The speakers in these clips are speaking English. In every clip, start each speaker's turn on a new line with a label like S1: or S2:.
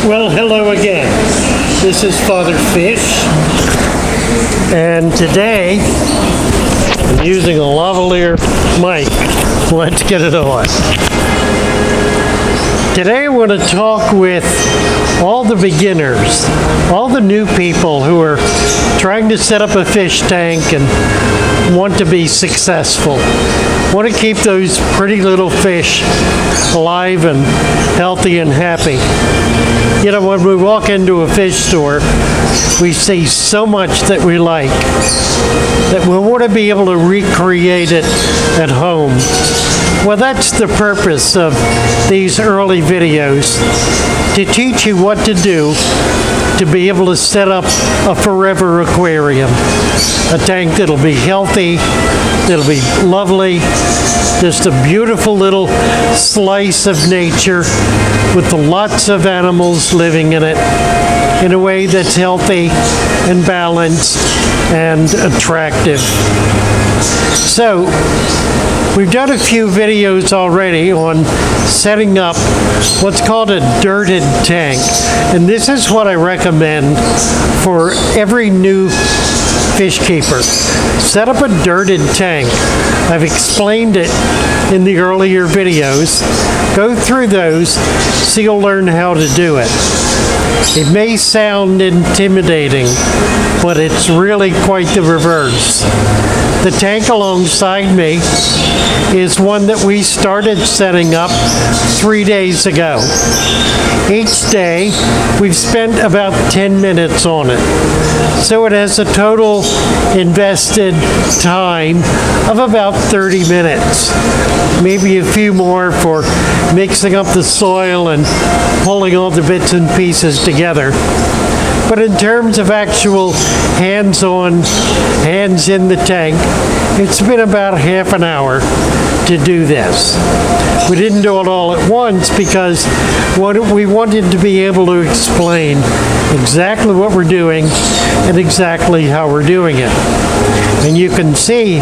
S1: Well, hello again. This is Father Fish, and today I'm using a lavalier mic. Let's get it on. Today I want to talk with all the beginners, all the new people who are trying to set up a fish tank and want to be successful. Want to keep those pretty little fish alive and healthy and happy. You know, when we walk into a fish store, we see so much that we like that we want to be able to recreate it at home. Well, that's the purpose of these early videos, to teach you what to do to be able to set up a forever aquarium. A tank that'll be healthy, that'll be lovely, just a beautiful little slice of nature with lots of animals living in it in a way that's healthy and balanced and attractive. So, we've done a few videos already on setting up what's called a dirted tank. And this is what I recommend for every new fish keeper. Set up a dirted tank. I've explained it in the earlier videos. Go through those so you'll learn how to do it. It may sound intimidating, but it's really quite the reverse. The tank alongside me is one that we started setting up 3 days ago. Each day, we've spent about 10 minutes on it. So it has a total invested time of about 30 minutes. Maybe a few more for mixing up the soil and pulling all the bits and pieces together. But in terms of actual hands-on, hands in the tank, it's been about half an hour to do this. We didn't do it all at once because we wanted to be able to explain exactly what we're doing and exactly how we're doing it. And you can see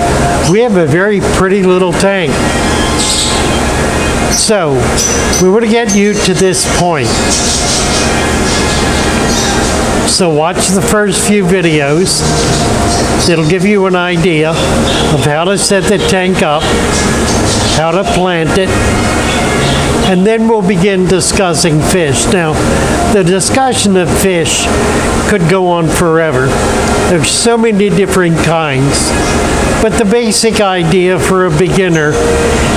S1: we have a very pretty little tank. So, we want to get you to this point. So watch the first few videos. It'll give you an idea of how to set the tank up, how to plant it, and then we'll begin discussing fish. Now, the discussion of fish could go on forever. There's so many different kinds. But the basic idea for a beginner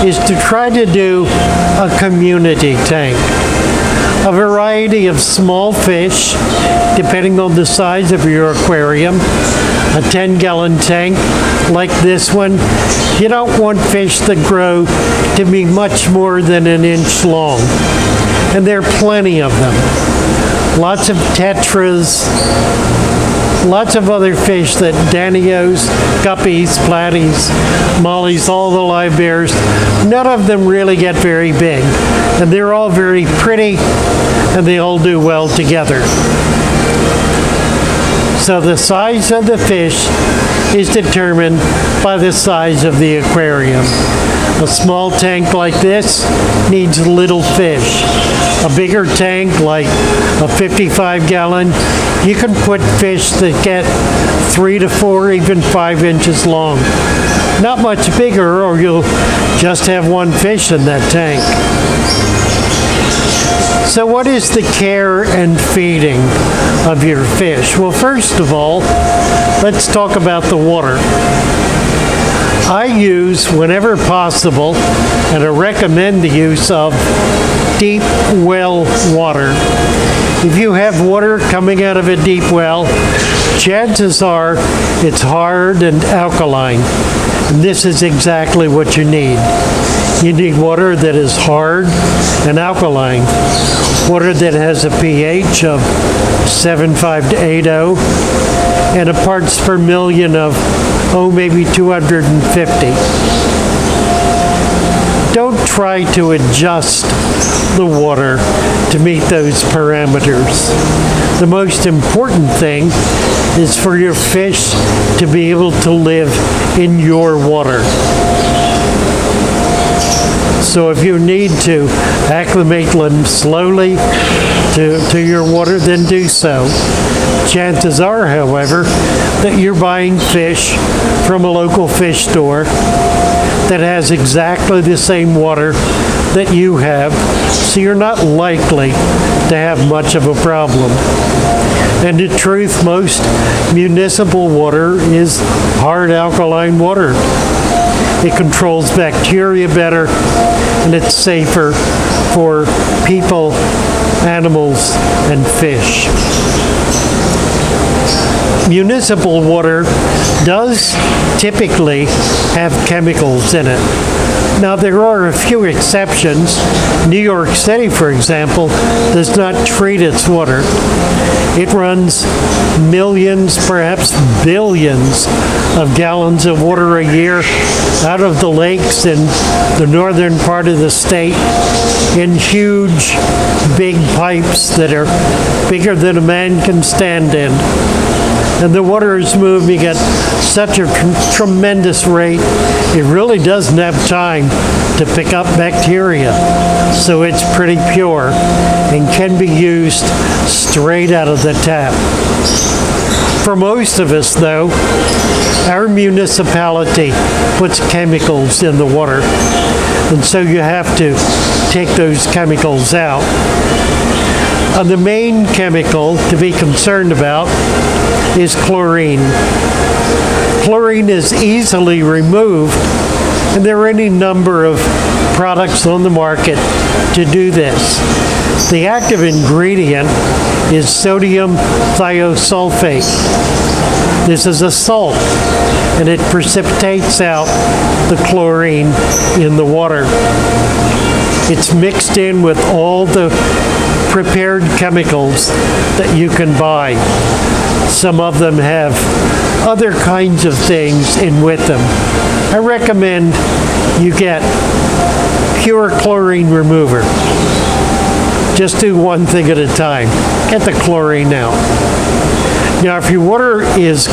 S1: is to try to do a community tank. A variety of small fish, depending on the size of your aquarium. A 10-gallon tank like this one. You don't want fish that grow to be much more than an inch long. And there are plenty of them. Lots of tetras, lots of other fish that danios, guppies, platies, mollies, all the live bears, none of them really get very big. And they're all very pretty, and they all do well together. So the size of the fish is determined by the size of the aquarium. A small tank like this needs little fish. A bigger tank like a 55-gallon, you can put fish that get 3 to 4, even 5 inches long. Not much bigger, or you'll just have one fish in that tank. So what is the care and feeding of your fish? Well, first of all, let's talk about the water. I use, whenever possible, and I recommend the use of deep well water. If you have water coming out of a deep well, chances are it's hard and alkaline. And this is exactly what you need. You need water that is hard and alkaline. Water that has a pH of 7.5 to 8.0 and a parts per million of, maybe 250. Don't try to adjust the water to meet those parameters. The most important thing is for your fish to be able to live in your water. So if you need to acclimate them slowly, to your water, then do so. Chances are, however, that you're buying fish from a local fish store that has exactly the same water that you have, so you're not likely to have much of a problem. And in truth, most municipal water is hard alkaline water. It controls bacteria better, and it's safer for people, animals, and fish. Municipal water does typically have chemicals in it. Now, there are a few exceptions. New York City, for example, does not treat its water. It runs millions, perhaps billions of gallons of water a year out of the lakes in the northern part of the state in huge, big pipes that are bigger than a man can stand in. And the water is moving at such a tremendous rate, it really doesn't have time to pick up bacteria. So it's pretty pure and can be used straight out of the tap. For most of us, though, our municipality puts chemicals in the water, and so you have to take those chemicals out. The main chemical to be concerned about is chlorine. Chlorine is easily removed, and there are any number of products on the market to do this. The active ingredient is sodium thiosulfate. This is a salt, and it precipitates out the chlorine in the water. It's mixed in with all the prepared chemicals that you can buy. Some of them have other kinds of things in with them. I recommend you get pure chlorine remover. Just do one thing at a time. Get the chlorine out. Now, if your water has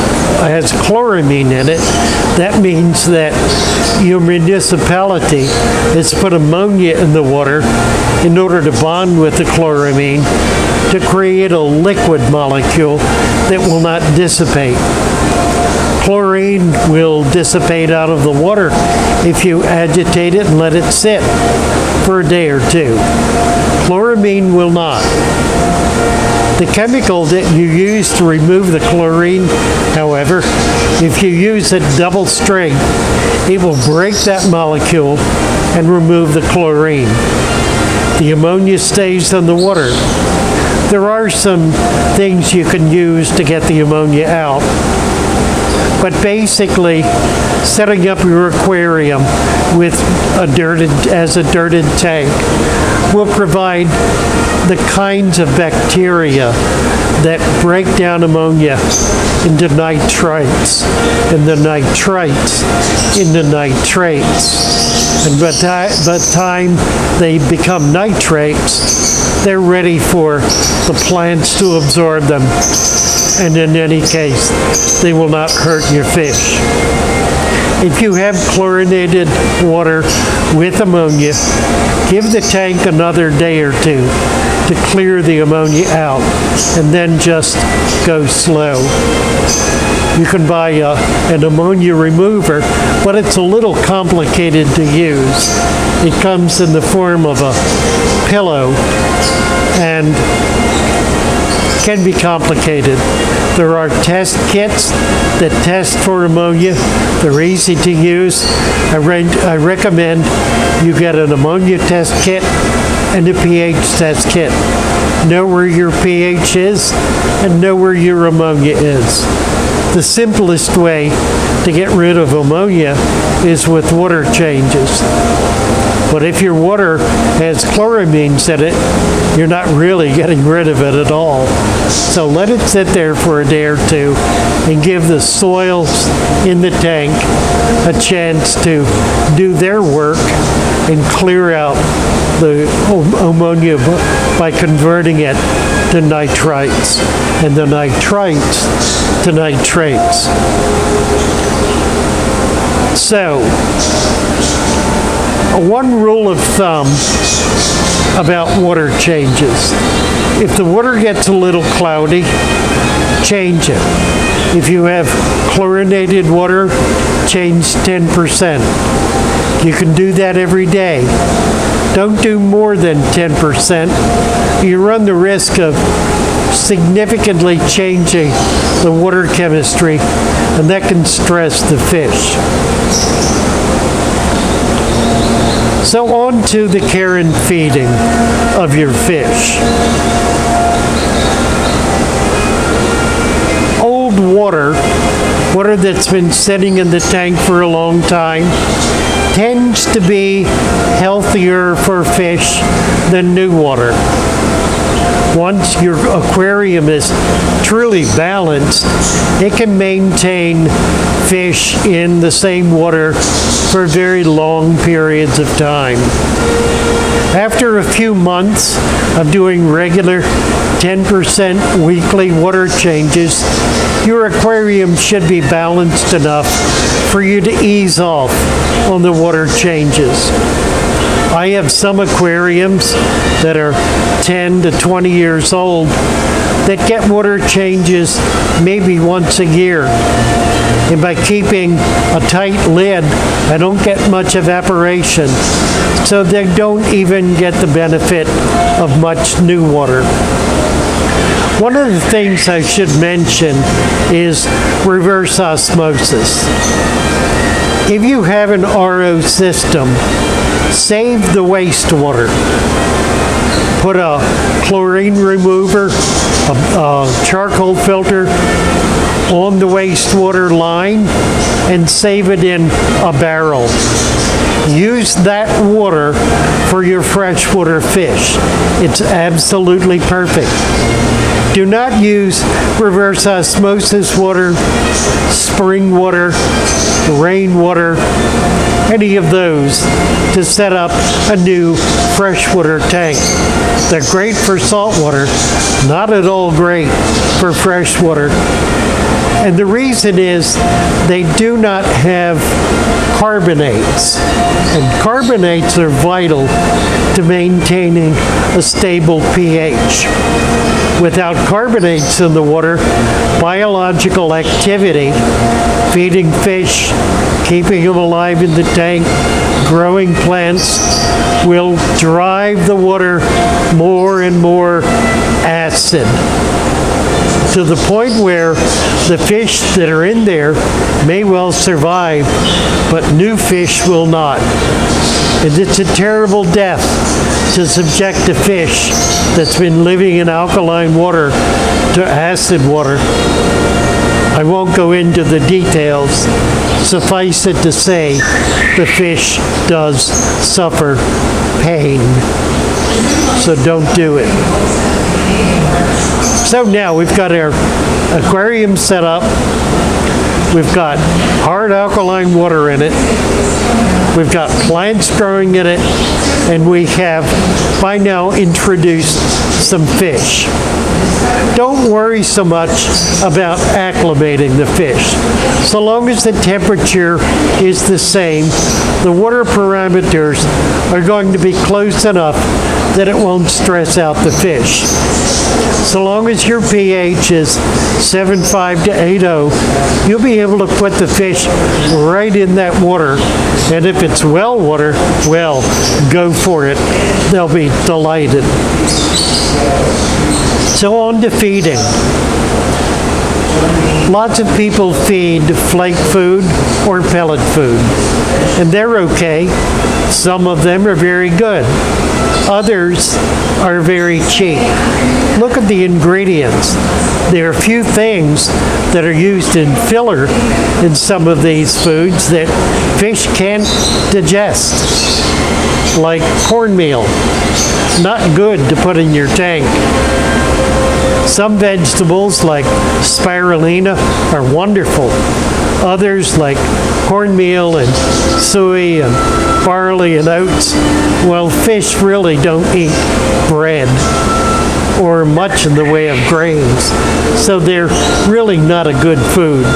S1: chloramine in it, that means that your municipality has put ammonia in the water in order to bond with the chloramine to create a liquid molecule that will not dissipate. Chlorine will dissipate out of the water if you agitate it and let it sit for a day or two. Chloramine will not. The chemical that you use to remove the chlorine, however, if you use it double strength, it will break that molecule and remove the chlorine. The ammonia stays in the water. There are some things you can use to get the ammonia out. But basically, setting up your aquarium with a dirted tank will provide the kinds of bacteria that break down ammonia into nitrites, and the nitrites into nitrates. And by the time they become nitrates, they're ready for the plants to absorb them. And in any case, they will not hurt your fish. If you have chlorinated water with ammonia, give the tank another day or two to clear the ammonia out, and then just go slow. You can buy an ammonia remover, but it's a little complicated to use. It comes in the form of a pillow and can be complicated. There are test kits that test for ammonia. They're easy to use. I recommend you get an ammonia test kit and a pH test kit. Know where your pH is and know where your ammonia is. The simplest way to get rid of ammonia is with water changes. But if your water has chloramines in it, you're not really getting rid of it at all. So let it sit there for a day or two and give the soils in the tank a chance to do their work and clear out the ammonia by converting it to nitrites and the nitrites to nitrates. So, one rule of thumb about water changes. If the water gets a little cloudy, change it. If you have chlorinated water, change 10%. You can do that every day. Don't do more than 10%. You run the risk of significantly changing the water chemistry, and that can stress the fish. So on to the care and feeding of your fish. Old water that's been sitting in the tank for a long time, tends to be healthier for fish than new water. Once your aquarium is truly balanced, it can maintain fish in the same water for very long periods of time. After a few months of doing regular 10% weekly water changes, your aquarium should be balanced enough for you to ease off on the water changes. I have some aquariums that are 10 to 20 years old that get water changes maybe once a year. And by keeping a tight lid, I don't get much evaporation. So they don't even get the benefit of much new water. One of the things I should mention is reverse osmosis. If you have an RO system, save the wastewater. Put a chlorine remover, a charcoal filter on the wastewater line and save it in a barrel. Use that water for your freshwater fish. It's absolutely perfect. Do not use reverse osmosis water, spring water, rainwater, any of those to set up a new freshwater tank. They're great for saltwater, not at all great for freshwater. And the reason is they do not have carbonates. And carbonates are vital to maintaining a stable pH. Without carbonates in the water, biological activity, feeding fish, keeping them alive in the tank, growing plants, will drive the water more and more acid, to the point where the fish that are in there may well survive, but new fish will not. And it's a terrible death to subject a fish that's been living in alkaline water to acid water. I won't go into the details. Suffice it to say, the fish does suffer pain. So don't do it. So now we've got our aquarium set up. We've got hard alkaline water in it. We've got plants growing in it. And we have by now introduced some fish. Don't worry so much about acclimating the fish. So long as the temperature is the same, the water parameters are going to be close enough that it won't stress out the fish. So long as your pH is 7.5 to 8.0, you'll be able to put the fish right in that water. And if it's well water, well, go for it. They'll be delighted. So on to feeding. Lots of people feed flake food or pellet food, and they're okay. Some of them are very good. Others are very cheap. Look at the ingredients. There are a few things that are used in filler in some of these foods that fish can't digest, like cornmeal. Not good to put in your tank. Some vegetables, like spirulina, are wonderful. Others, like cornmeal and soy and barley and oats, well, fish really don't eat bread or much in the way of grains, so they're really not a good food.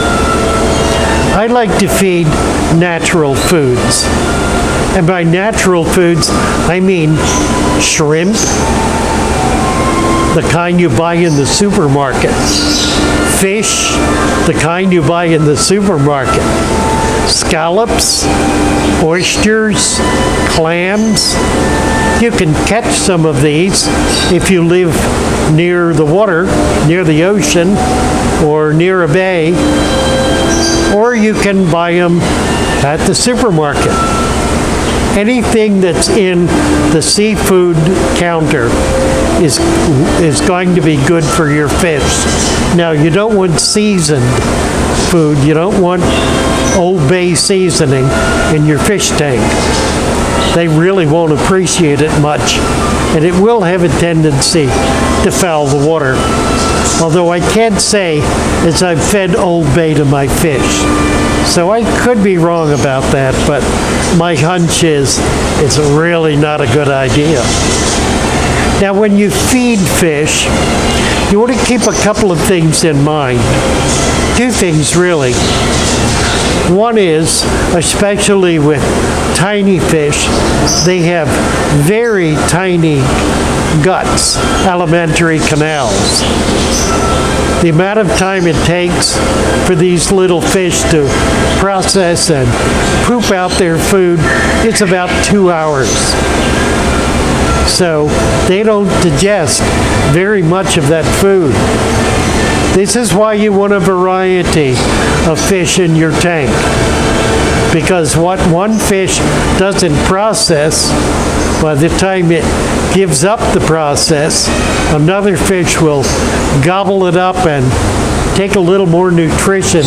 S1: I like to feed natural foods. And by natural foods, I mean shrimp, the kind you buy in the supermarket. Fish, the kind you buy in the supermarket. Scallops, oysters, clams. You can catch some of these if you live near the water, near the ocean, or near a bay, or you can buy them at the supermarket. Anything that's in the seafood counter is going to be good for your fish. Now, you don't want seasoned food. You don't want Old Bay seasoning in your fish tank. They really won't appreciate it much, and it will have a tendency to foul the water. Although I can't say as I've fed Old Bay to my fish. So I could be wrong about that, but my hunch is it's really not a good idea. Now, when you feed fish, you want to keep a couple of things in mind. Two things, really. One is, especially with tiny fish, they have very tiny guts, alimentary canals. The amount of time it takes for these little fish to process and poop out their food, it's about 2 hours. So they don't digest very much of that food. This is why you want a variety of fish in your tank. Because what one fish doesn't process, by the time it gives up the process, another fish will gobble it up and take a little more nutrition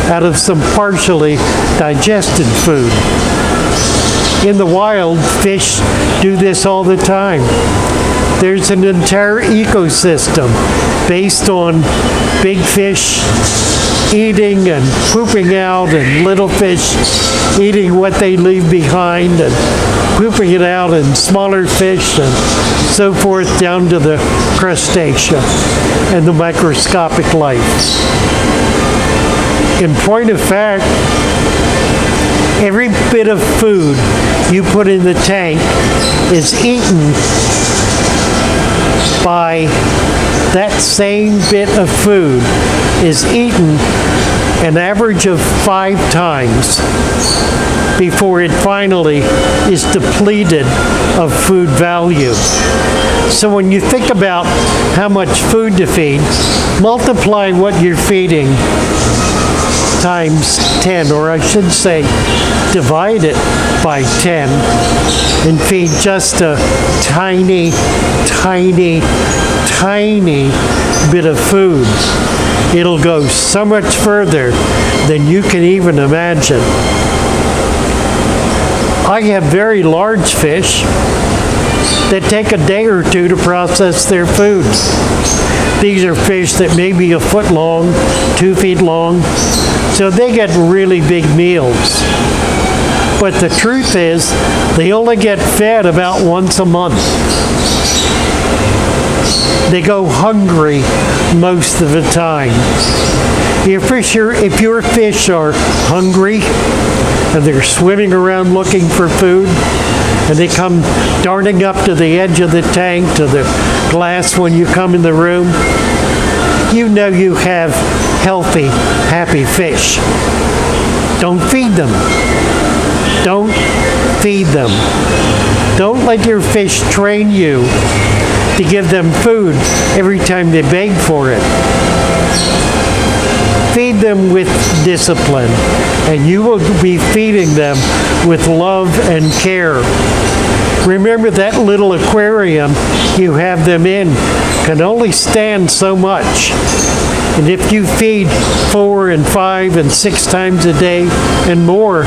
S1: out of some partially digested food. In the wild, fish do this all the time. There's an entire ecosystem based on big fish eating and pooping out, and little fish eating what they leave behind and pooping it out, and smaller fish and so forth down to the crustacea and the microscopic life. In point of fact, every bit of food you put in the tank is eaten by that same bit of food is eaten an average of 5 times before it finally is depleted of food value. So when you think about how much food to feed, multiply what you're feeding times 10, or I should say divide it by 10 and feed just a tiny, tiny, tiny bit of food. It'll go so much further than you can even imagine. I have very large fish that take a day or two to process their food. These are fish that may be a foot long, 2 feet long, so they get really big meals. But the truth is, they only get fed about once a month. They go hungry most of the time. If your fish are hungry and they're swimming around looking for food, and they come darting up to the edge of the tank, to the glass when you come in the room, you know you have healthy, happy fish. Don't feed them. Don't feed them. Don't let your fish train you to give them food every time they beg for it. Feed them with discipline, and you will be feeding them with love and care. Remember, that little aquarium you have them in can only stand so much. And if you feed 4 and 5 and 6 times a day and more,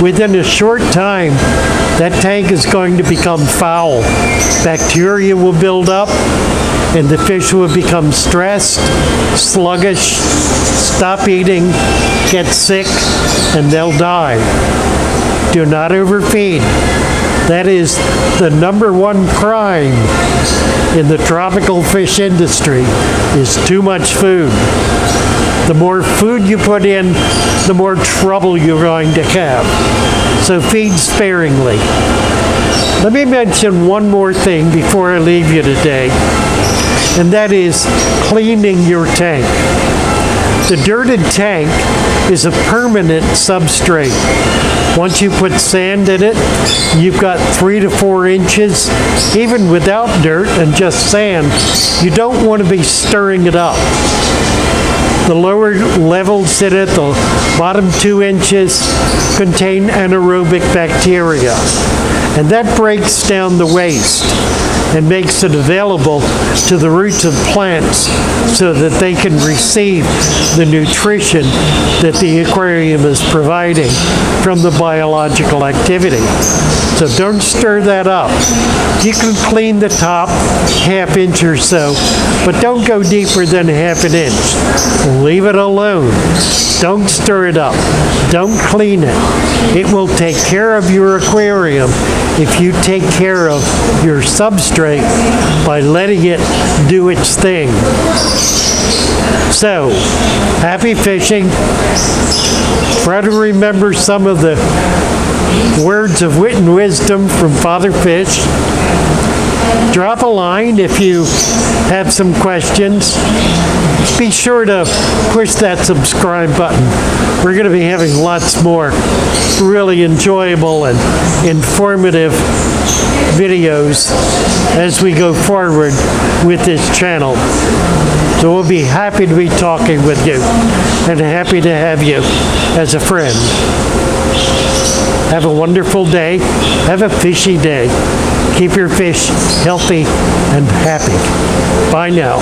S1: within a short time, that tank is going to become foul. Bacteria will build up, and the fish will become stressed, sluggish, stop eating, get sick, and they'll die. Do not overfeed. That is the #1 crime in the tropical fish industry, is too much food. The more food you put in, the more trouble you're going to have. So feed sparingly. Let me mention one more thing before I leave you today. and that is cleaning your tank. The dirted tank is a permanent substrate. Once you put sand in it, you've got 3 to 4 inches, even without dirt and just sand. You don't want to be stirring it up. The lower levels in it, the bottom 2 inches, contain anaerobic bacteria. And that breaks down the waste and makes it available to the roots of plants so that they can receive the nutrition that the aquarium is providing from the biological activity. So don't stir that up. You can clean the top ½ inch or so, but don't go deeper than ½ inch. Leave it alone. Don't stir it up. Don't clean it. It will take care of your aquarium if you take care of your substrate by letting it do its thing. So, happy fishing. Try to remember some of the words of wit and wisdom from Father Fish. Drop a line if you have some questions. Be sure to push that subscribe button. We're going to be having lots more really enjoyable and informative videos as we go forward with this channel. So we'll be happy to be talking with you and happy to have you as a friend. Have a wonderful day. Have a fishy day. Keep your fish healthy and happy. Bye now.